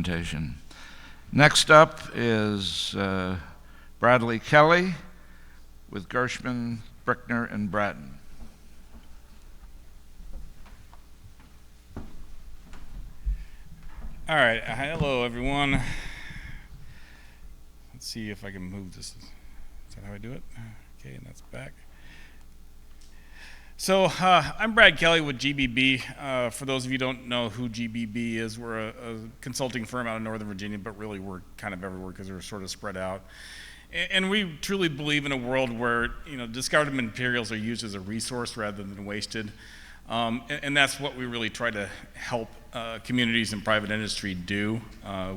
presentation. Next up is Bradley Kelley with Gershman, Brickner, and Bratton. All right, hello everyone. Let's see if I can move this. Is that how I do it? Okay, and that's back. So I'm Brad Kelley with GBB. For those of you who don't know who GBB is, we're a consulting firm out of Northern Virginia, but really we're kind of everywhere because we're sort of spread out. And we truly believe in a world where discarded materials are used as a resource rather than wasted. And that's what we really try to help communities and private industry do.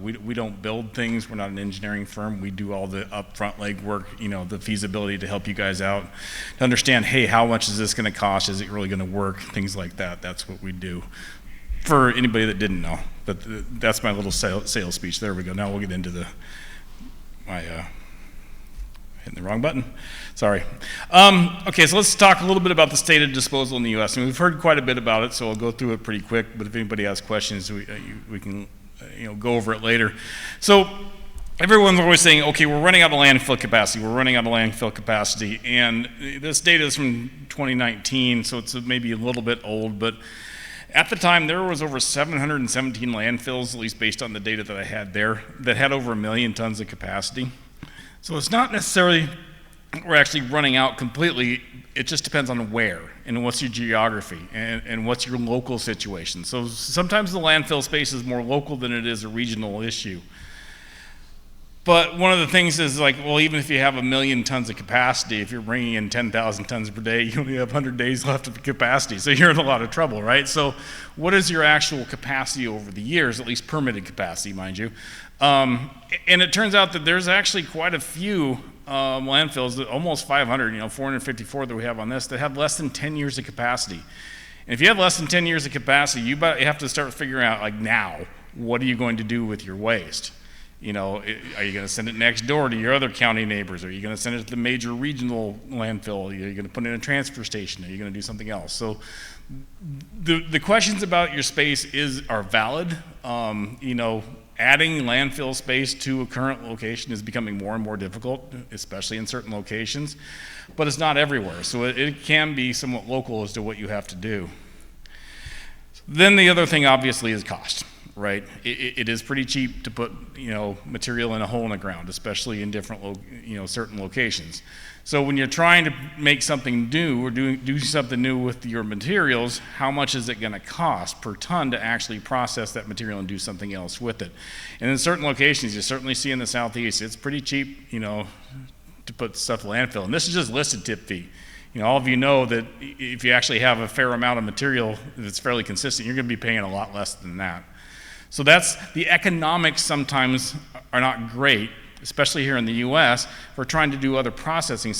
We don't build things. We're not an engineering firm. We do all the upfront legwork, the feasibility to help you guys out, to understand, hey, how much is this going to cost? Is it really going to work? Things like that. That's what we do. For anybody that didn't know, but that's my little sales speech. There we go. Now we'll get into my hitting the wrong button. Sorry. Okay, so let's talk a little bit about the state of disposal in the U.S. And we've heard quite a bit about it, so I'll go through it pretty quick. But if anybody has questions, we can go over it later. So everyone's always saying, okay, we're running out of landfill capacity. We're running out of landfill capacity. And this data is from 2019, so it's maybe a little bit old. But at the time, there was over 717 landfills, at least based on the data that I had there, that had over 1 million tons of capacity. So it's not necessarily we're actually running out completely. It just depends on where and what's your geography and what's your local situation. So sometimes the landfill space is more local than it is a regional issue. But one of the things is well, even if you have 1 million tons of capacity, if you're bringing in 10,000 tons per day, you only have 100 days left of capacity. So you're in a lot of trouble, right? So what is your actual capacity over the years, at least permitted capacity, mind you? And it turns out that there's actually quite a few landfills, almost 500, 454 that we have on this, that have less than 10 years of capacity. And if you have less than 10 years of capacity, you have to start figuring out, now, what are you going to do with your waste? Are you going to send it next door to your other county neighbors? Are you going to send it to the major regional landfill? Are you going to put it in a transfer station? Are you going to do something else? So the questions about your space are valid. Adding landfill space to a current location is becoming more and more difficult, especially in certain locations, but it's not everywhere. So it can be somewhat local as to what you have to do. Then the other thing obviously is cost, right? It is pretty cheap to put, material in a hole in the ground, especially in different, certain locations. So when you're trying to make something new or do something new with your materials, how much is it going to cost per ton to actually process that material and do something else with it? And in certain locations, you certainly see in the Southeast, it's pretty cheap, to put stuff in landfill. And this is just listed tip fee. All of you know that if you actually have a fair amount of material that's fairly consistent, you're going to be paying a lot less than that. So that's the economics sometimes are not great, especially here in the U.S. We're trying to do other processing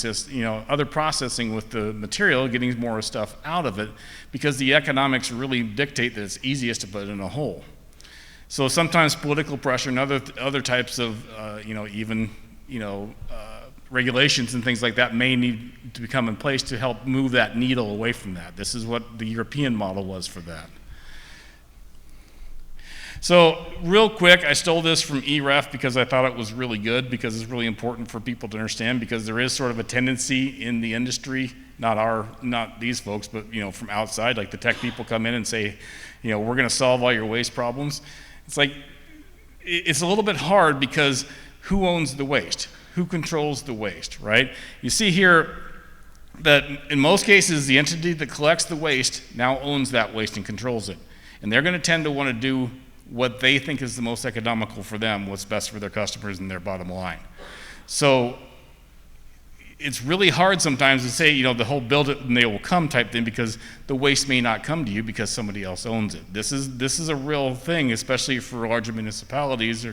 other processing with the material, getting more stuff out of it, because the economics really dictate that it's easiest to put it in a hole. So sometimes political pressure and other types of regulations and things like that may need to become in place to help move that needle away from that. This is what the European model was for that. So real quick, I stole this from EREF because I thought it was really good, because it's really important for people to understand, because there is sort of a tendency in the industry, not these folks, but from outside, like the tech people come in and say, we're going to solve all your waste problems. It's a little bit hard, because who owns the waste? Who controls the waste, right? You see here that in most cases, the entity that collects the waste now owns that waste and controls it. And they're going to tend to want to do what they think is the most economical for them, what's best for their customers and their bottom line. So it's really hard sometimes to say, the whole build it and they will come type thing, because the waste may not come to you because somebody else owns it. This is a real thing, especially for larger municipalities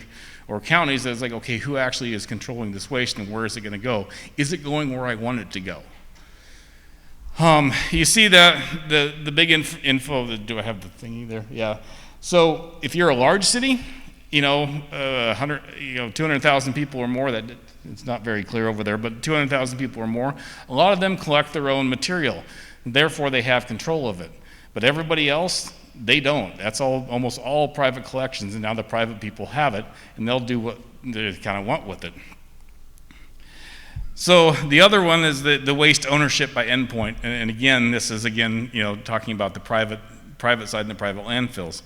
or counties. That's okay, who actually is controlling this waste and where is it going to go? Is it going where I want it to go? You see that the big info. Do I have the thingy there? Yeah. So if you're a large city, 200,000 people or more, that it's not very clear over there, but 200,000 people or more, a lot of them collect their own material. Therefore, they have control of it. But everybody else, They don't. That's almost all private collections, and now the private people have it, and they'll do what they kind of want with it. So the other one is the waste ownership by endpoint, and again, this is talking about the private side and the private landfills.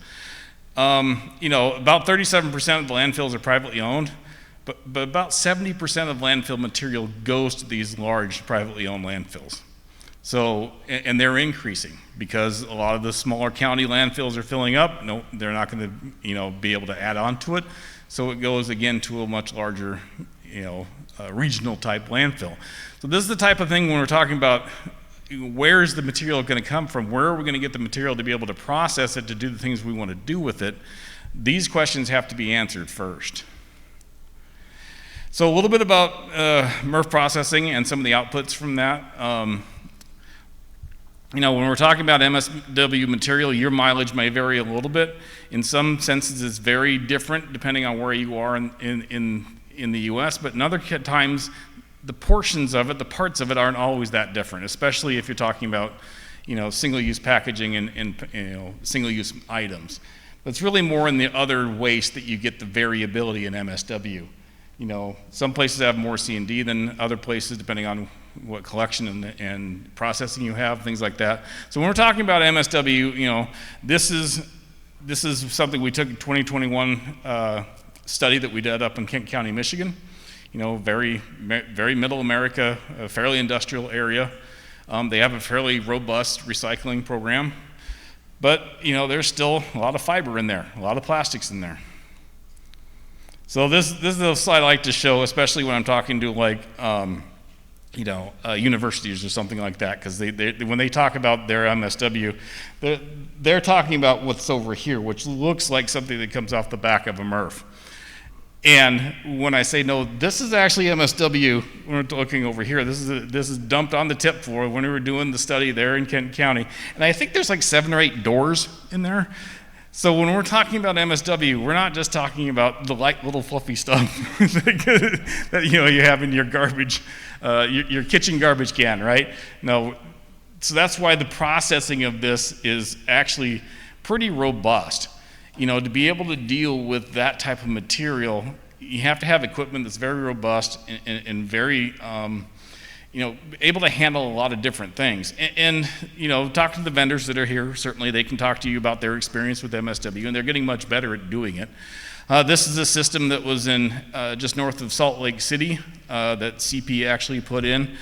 About 37% of the landfills are privately owned, but about 70% of landfill material goes to these large privately owned landfills. So, and they're increasing because a lot of the smaller county landfills are filling up. No, they're not going to, be able to add on to it. So it goes again to a much larger, regional type landfill. So this is the type of thing when we're talking about where is the material going to come from, where are we going to get the material to be able to process it to do the things we want to do with it. These questions have to be answered first. So a little bit about MRF processing and some of the outputs from that. When we're talking about MSW material, your mileage may vary a little bit. In some senses, it's very different depending on where you are in the U.S., but in other times, the portions of it, the parts of it aren't always that different, especially if you're talking about, single-use packaging and single-use items. But it's really more in the other waste that you get the variability in MSW. Some places have more C&D than other places, depending on what collection and processing you have, things like that. So when we're talking about MSW, this is something we took in 2021 study that we did up in Kent County, Michigan. Very middle America, a fairly industrial area. They have a fairly robust recycling program, but there's still a lot of fiber in there, a lot of plastics in there. So this is a slide I like to show, especially when I'm talking to universities or something like that, because when they talk about their MSW, they're talking about what's over here, which looks like something that comes off the back of a MRF. And when I say no, this is actually MSW. When we're looking over here, this is dumped on the tip floor when we were doing the study there in Kent County, and I think there's like 7 or 8 doors in there. So when we're talking about MSW, we're not just talking about the light little fluffy stuff that you have in your garbage, your kitchen garbage can, right? No, so that's why the processing of this is actually pretty robust. To be able to deal with that type of material, you have to have equipment that's very robust and very able to handle a lot of different things. And talk to the vendors that are here. Certainly they can talk to you about their experience with MSW, and they're getting much better at doing it. This is a system that was in just north of Salt Lake City that CP actually put in.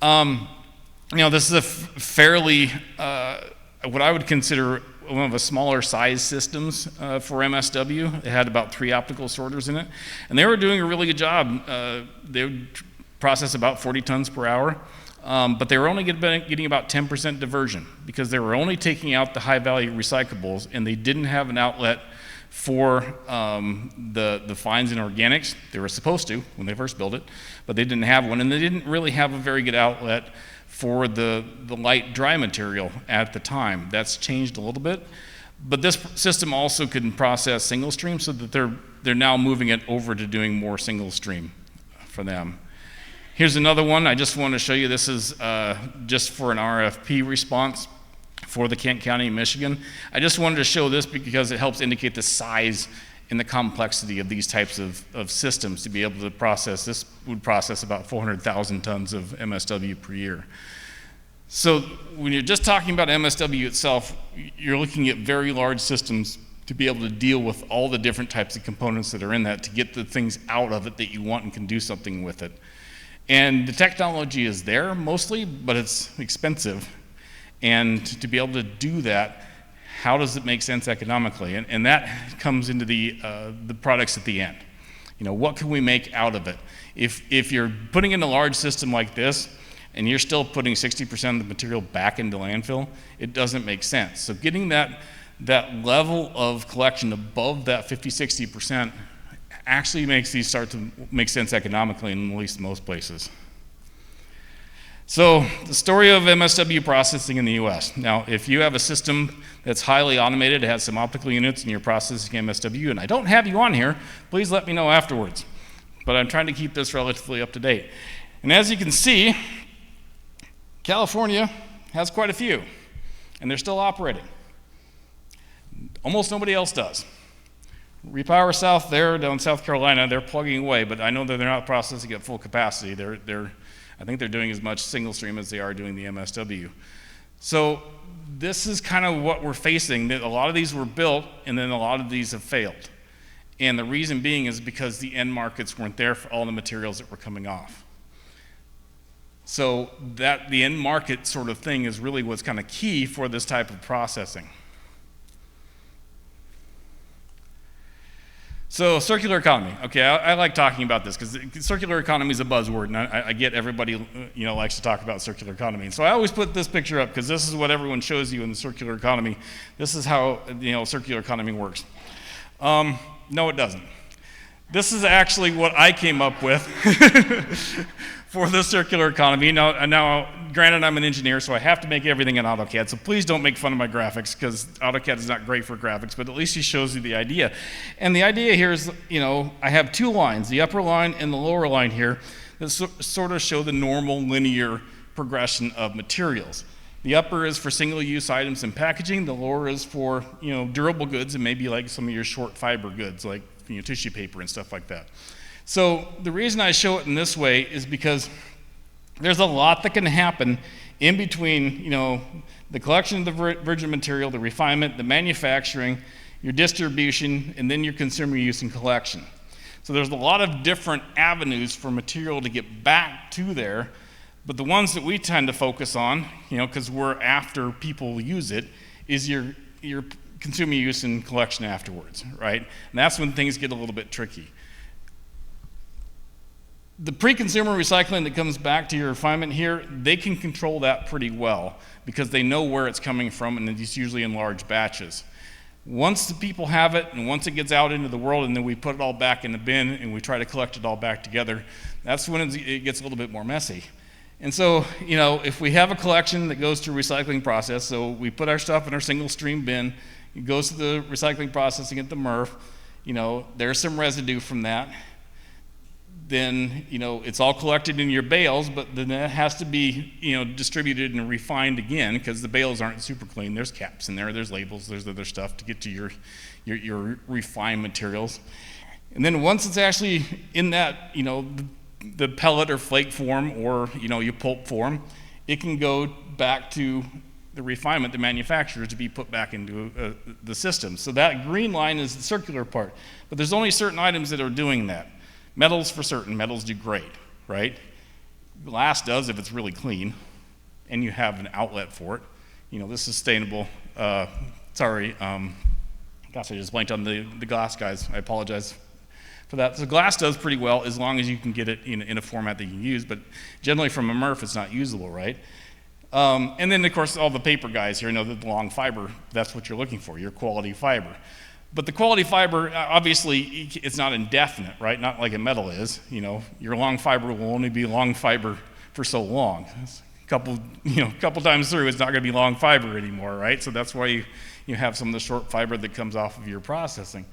This is a fairly, what I would consider one of the smaller size systems for MSW. It had about 3 optical sorters in it, and they were doing a really good job. They would process about 40 tons per hour, but they were only getting about 10% diversion because they were only taking out the high value recyclables, and they didn't have an outlet for the fines and organics. They were supposed to when they first built it, but they didn't have one, and they didn't really have a very good outlet for the light dry material at the time. That's changed a little bit, but this system also can process single stream, so that they're now moving it over to doing more single stream for them. Here's another one. I just want to show you. This is just for an RFP response for the Kent County, Michigan. I just wanted to show this because it helps indicate the size and the complexity of these types of systems to be able to process. This would process about 400,000 tons of MSW per year. So when you're just talking about MSW itself, you're looking at very large systems to be able to deal with all the different types of components that are in that, to get the things out of it that you want and can do something with it. And the technology is there mostly, but it's expensive. And to be able to do that, how does it make sense economically? And that comes into the products at the end. What can we make out of it? If you're putting in a large system like this, and you're still putting 60% of the material back into landfill, it doesn't make sense. So getting that level of collection above that 50-60% actually makes these start to make sense economically, in at least most places. So the story of MSW processing in the US. Now, if you have a system that's highly automated, it has some optical units, and you're processing MSW, and I don't have you on here, please let me know afterwards. But I'm trying to keep this relatively up to date. And as you can see, California has quite a few, and they're still operating. Almost nobody else does. Repower South there down in South Carolina, they're plugging away, but I know that they're not processing at full capacity. I think they're doing as much single stream as they are doing the MSW. So this is kind of what we're facing. That a lot of these were built, and then a lot of these have failed. And the reason being is because the end markets weren't there for all the materials that were coming off. So that the end market sort of thing is really what's kind of key for this type of processing. So circular economy. Okay, I like talking about this because circular economy is a buzzword, and I get everybody likes to talk about circular economy. And so I always put this picture up because this is what everyone shows you in the circular economy. This is how circular economy works. No, it doesn't. This is actually what I came up with for the circular economy. Now, granted, I'm an engineer, so I have to make everything in AutoCAD, so please don't make fun of my graphics, because AutoCAD is not great for graphics, but at least he shows you the idea. And the idea here is, I have two lines, the upper line and the lower line here, that sort of show the normal linear progression of materials. The upper is for single-use items and packaging, the lower is for, durable goods and maybe like some of your short fiber goods, like tissue paper and stuff like that. So the reason I show it in this way is because there's a lot that can happen in between, the collection of the virgin material, the refinement, the manufacturing, your distribution, and then your consumer use and collection. So there's a lot of different avenues for material to get back to there, but the ones that we tend to focus on, because we're after people use it, is your consumer use and collection afterwards, right? And that's when things get a little bit tricky. The pre-consumer recycling that comes back to your refinement here, they can control that pretty well because they know where it's coming from, and it's usually in large batches. Once the people have it, and once it gets out into the world, and then we put it all back in the bin, and we try to collect it all back together, that's when it gets a little bit more messy. And so, if we have a collection that goes through recycling process, so we put our stuff in our single stream bin, it goes to the recycling processing at the MRF, there's some residue from that. Then, it's all collected in your bales, but then that has to be, distributed and refined again because the bales aren't super clean. There's caps in there, there's labels, there's other stuff to get to your refined materials. And then once it's actually in that, the pellet or flake form or, your pulp form, it can go back to the refinement, the manufacturer, to be put back into the system. So that green line is the circular part. But there's only certain items that are doing that. Metals for certain, metals do great, right? Glass does if it's really clean and you have an outlet for it. The sustainable, gosh, I just blanked on the glass guys. I apologize for that. So glass does pretty well as long as you can get it in a format that you can use, but generally from a MRF it's not usable, right? And then, of course, all the paper guys here know that the long fiber, that's what you're looking for, your quality fiber. But the quality fiber, obviously, it's not indefinite, right? Not like a metal is. Your long fiber will only be long fiber for so long. A couple times through, it's not going to be long fiber anymore, right? So that's why you have some of the short fiber that comes off of your processing.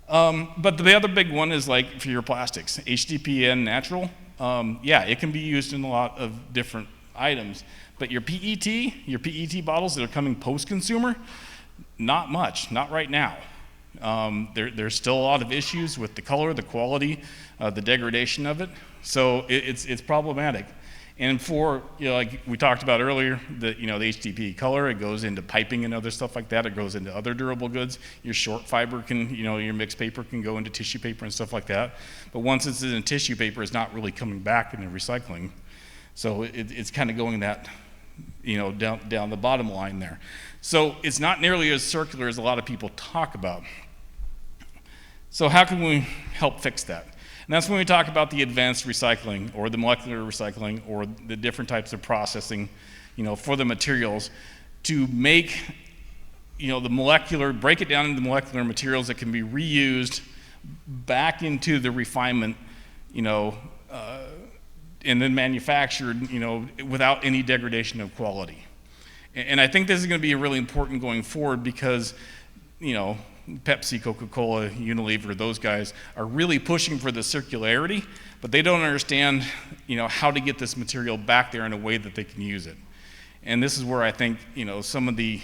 But the other big one is like for your plastics, HDPE natural. It can be used in a lot of different items. But your PET bottles that are coming post-consumer, not much, not right now. There's still a lot of issues with the color, the quality, the degradation of it. So it's problematic. And for, like we talked about earlier, the HDPE color, it goes into piping and other stuff like that. It goes into other durable goods. Your short fiber can, your mixed paper can go into tissue paper and stuff like that. But once it's in tissue paper, it's not really coming back into recycling. So it's kind of going that, down the bottom line there. So it's not nearly as circular as a lot of people talk about. So how can we help fix that? And that's when we talk about the advanced recycling or the molecular recycling or the different types of processing, for the materials to make, break it down into molecular materials that can be reused back into the refinement, and then manufactured, without any degradation of quality. And I think this is going to be really important going forward because, Pepsi, Coca-Cola, Unilever, those guys are really pushing for the circularity, but they don't understand, how to get this material back there in a way that they can use it. And this is where I think, some of the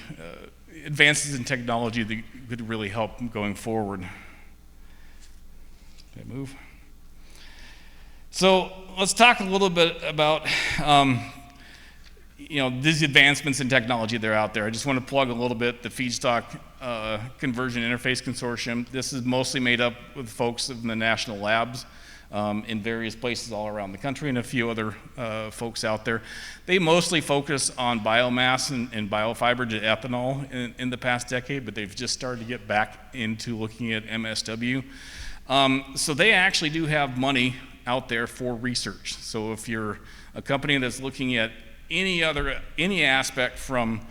advances in technology that could really help going forward. Did I move? So let's talk a little bit about these advancements in technology that are out there. I just want to plug a little bit the Feedstock Conversion Interface Consortium. This is mostly made up with folks in the national labs in various places all around the country, and a few other folks out there. They mostly focus on biomass and biofiber to ethanol in the past decade, but they've just started to get back into looking at MSW. So they actually do have money out there for research. So if you're a company that's looking at any aspect from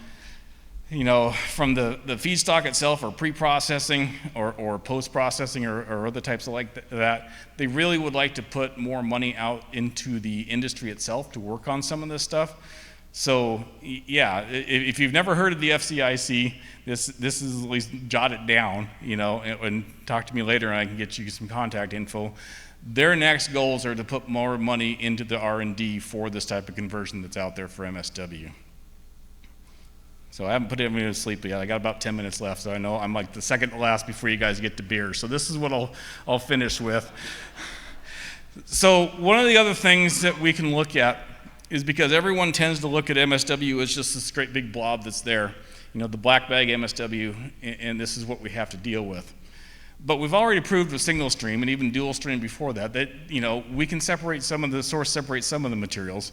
from the feedstock itself, or pre-processing or post-processing or other types of like that, they really would like to put more money out into the industry itself to work on some of this stuff. So yeah, if you've never heard of the FCIC, this is at least jot it down, and talk to me later and I can get you some contact info. Their next goals are to put more money into the R&D for this type of conversion that's out there for MSW. So I haven't put anybody to sleep yet. I got about 10 minutes left, so I know I'm like the second to last before you guys get to beer. So this is what I'll finish with. So one of the other things that we can look at is, because everyone tends to look at MSW as just this great big blob that's there, the black bag MSW, and this is what we have to deal with. But we've already proved with single stream and even dual stream before that we can separate some of the materials.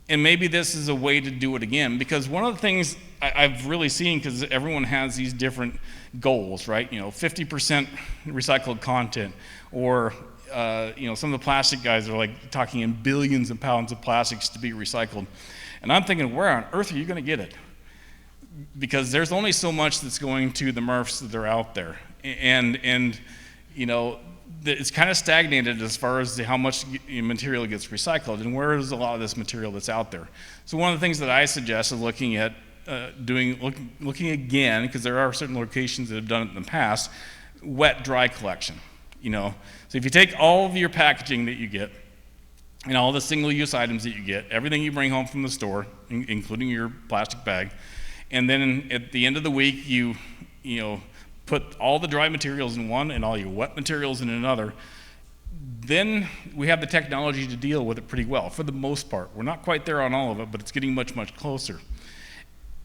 And maybe this is a way to do it again, because one of the things I've really seen, because everyone has these different goals, right? 50% recycled content, or some of the plastic guys are like talking in billions of pounds of plastics to be recycled. And I'm thinking, where on earth are you going to get it? Because there's only so much that's going to the MRFs that are out there. And it's kind of stagnated as far as how much material gets recycled, and where is a lot of this material that's out there. So one of the things that I suggest is looking at looking again, because there are certain locations that have done it in the past, wet-dry collection. So if you take all of your packaging that you get, and all the single-use items that you get, everything you bring home from the store, including your plastic bag, and then at the end of the week you put all the dry materials in one and all your wet materials in another, then we have the technology to deal with it pretty well, for the most part. We're not quite there on all of it, but it's getting much, much closer.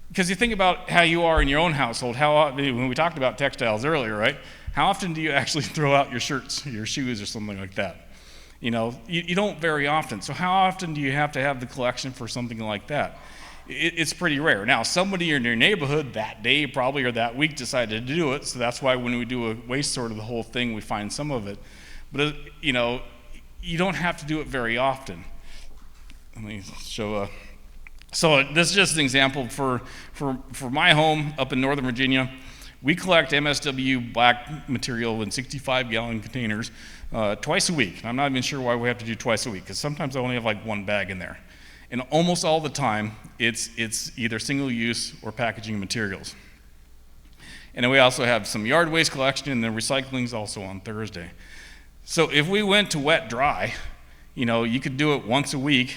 Because you think about how you are in your own household, when we talked about textiles earlier, right? How often do you actually throw out your shirts, your shoes, or something like that? You don't very often. So how often do you have to have the collection for something like that? It's pretty rare. Now, somebody in your neighborhood that day probably, or that week, decided to do it, so that's why when we do a waste sort of the whole thing, we find some of it. But you don't have to do it very often. Let me show so this is just an example for my home up in Northern Virginia. We collect MSW black material in 65-gallon containers twice a week. I'm not even sure why we have to do twice a week, because sometimes I only have like one bag in there. And almost all the time, it's either single-use or packaging materials. And then we also have some yard waste collection, and then recycling is also on Thursday. So if we went to wet-dry, you could do it once a week,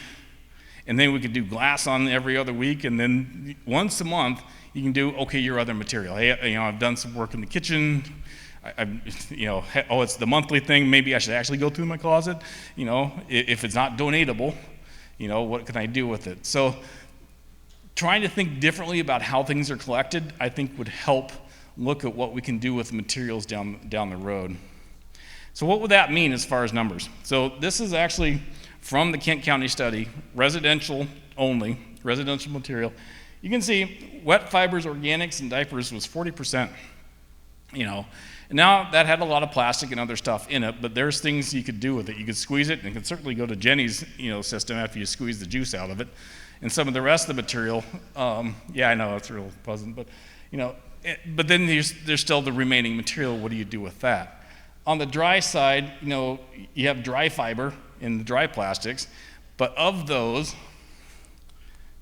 and then we could do glass on every other week, and then once a month, you can do, your other material. Hey, I've done some work in the kitchen. It's the monthly thing. Maybe I should actually go through my closet. If it's not donatable, what can I do with it? So trying to think differently about how things are collected, I think would help look at what we can do with materials down the road. So what would that mean as far as numbers? So this is actually from the Kent County study, residential only, residential material. You can see wet fibers, organics, and diapers was 40%. And now that had a lot of plastic and other stuff in it, but there's things you could do with it. You could squeeze it, and it could certainly go to Jenny's, system after you squeeze the juice out of it. And some of the rest of the material, I know it's real pleasant, but but then there's still the remaining material. What do you do with that? On the dry side, you have dry fiber in the dry plastics, but of those,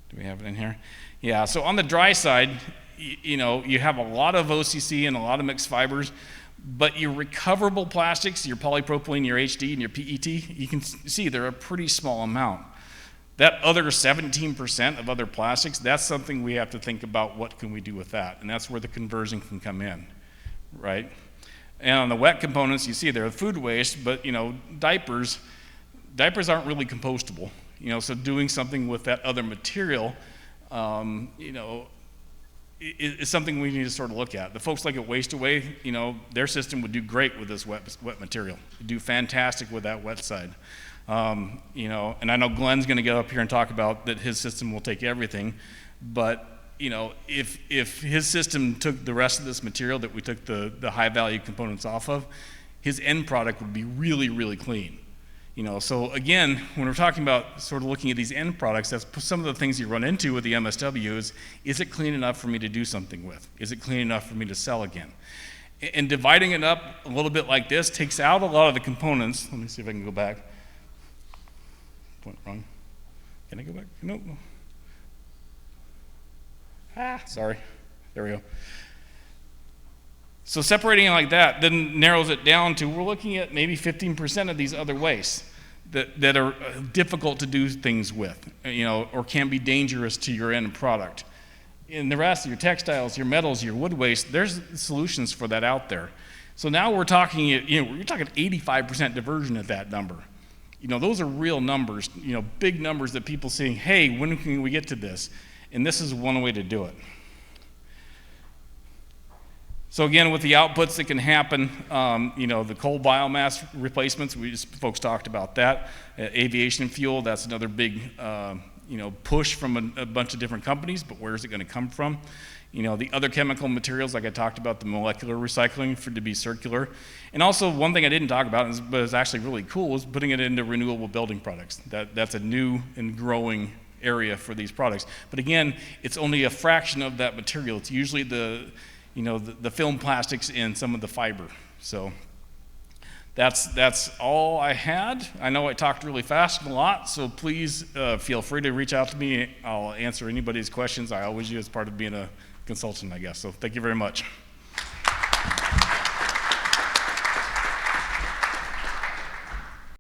do we have it in here? Yeah. So on the dry side, you have a lot of OCC and a lot of mixed fibers, but your recoverable plastics, your polypropylene, your HD, and your PET, you can see they're a pretty small amount. That other 17% of other plastics, that's something we have to think about, what can we do with that? And that's where the conversion can come in, right? And on the wet components, you see there, food waste, but diapers aren't really compostable. So doing something with that other material, is something we need to sort of look at. The folks like at Waste Away, their system would do great with this wet material. It'd do fantastic with that wet side. And I know Glenn's going to get up here and talk about that his system will take everything, but if his system took the rest of this material that we took the high value components off of, his end product would be really, really clean. So again, when we're talking about sort of looking at these end products, that's some of the things you run into with the MSW is it clean enough for me to do something with? Is it clean enough for me to sell again? And dividing it up a little bit like this takes out a lot of the components. Let me see if I can go back. Went wrong. Can I go back? Nope. Sorry. There we go. So separating it like that then narrows it down to we're looking at maybe 15% of these other wastes that are difficult to do things with, or can be dangerous to your end product. In the rest of your textiles, your metals, your wood waste, there's solutions for that out there. So now we're talking, you're talking 85% diversion at that number. Those are real numbers, big numbers that people saying, hey, when can we get to this? And this is one way to do it. So again, with the outputs that can happen, the coal biomass replacements, folks talked about that. Aviation fuel, that's another big, push from a bunch of different companies, but where is it going to come from? The other chemical materials, like I talked about, the molecular recycling to be circular. And also one thing I didn't talk about, but is actually really cool, is putting it into renewable building products. That's a new and growing area for these products. But again, it's only a fraction of that material. It's usually the film plastics and some of the fiber. So that's all I had. I know I talked really fast and a lot, so please feel free to reach out to me. I'll answer anybody's questions. I always do as part of being a consultant, I guess. So thank you very much.